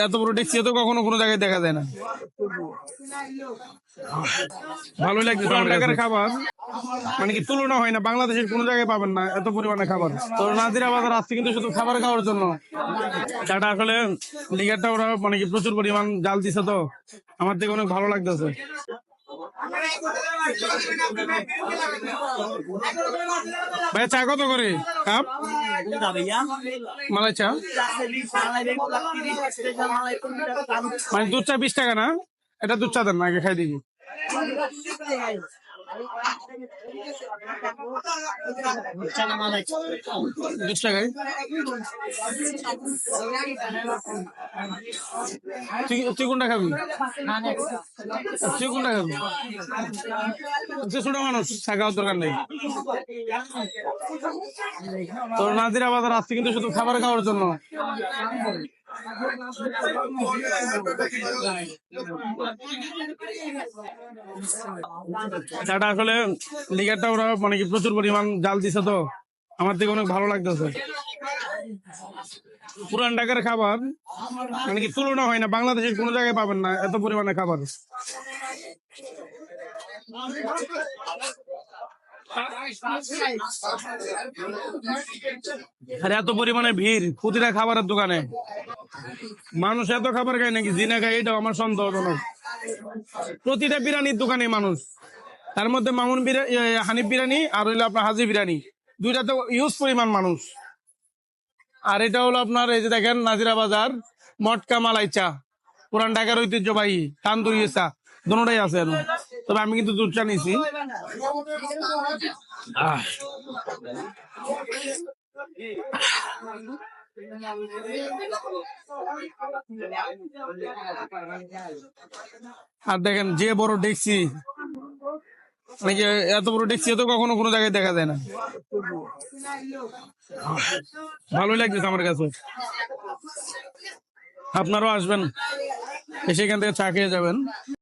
এত বড় ডেকচি তো কখনো কোনো জায়গায় দেখা যায় না। ভালোই লাগছে আমার কাছে খাবার, মানে কি তুলনা হয় না, বাংলাদেশের কোনো জায়গায় পাবেন না এত পরিমাণে খাবার। তো নাজিরা বাজার আসছে কিন্তু শুধু খাবার খাওয়ার জন্য। চাটা আসলে লিগারটা ওরা মানে কি প্রচুর পরিমাণ জাল দিছে, তো আমার থেকে অনেক ভালো লাগতেছে। ভাই চা কত করে কাপ? মালাই চা মানে দুধ চা 20 টাকা না? এটা দুধ চা দেন না, আগে খাই দেখি। 20 টাকায় তুই কোনটা খাবি? তুই কোনটা খাবি? ছোট মানুষ চা খাওয়ার দরকার নেই। তো নাজিরা বাজার আসছে কিন্তু শুধু খাবার খাওয়ার জন্য। চাটা আসলে লিগারটা ওরা মানে কি প্রচুর পরিমাণ জাল দিছে, তো আমার থেকে অনেক ভালো লাগতেছে। পুরান ঢাকার খাবার মানে কি তুলনা হয় না, বাংলাদেশের কোনো জায়গায় পাবেন না এত পরিমাণে খাবার। আর এত পরিমাণে ভিড় প্রতিটা খাবারের দোকানে, মানুষ এত খাবার খায় নাকি জিনা খায়, এটাও আমার সন্দেহজনক। প্রতিটা বিরিয়ানির দোকানে মানুষ, তার মধ্যে মামুন বিরিয়ানি, হানিফ বিরিয়ানি আর হইলো আপনার হাজি বিরিয়ানি, দুইটাতে ইউজ পরিমাণ মানুষ। আর এটা হলো আপনার এই যে দেখেন নাজিরা বাজার মটকা মালাই চা, পুরান ঢাকার ঐতিহ্যবাহী তান্দুরি চা, দুটোটাই আছে। তবে আমি কিন্তু দুধ চা নিছি। আর দেখেন যে বড় ডেকচি, মানে কি এত বড় ডেকচি তো কখনো কোনো জায়গায় দেখা যায় না। ভালোই লাগছে আমার কাছে। আপনারাও আসবেন, এসে এখান থেকে চা খেয়ে যাবেন।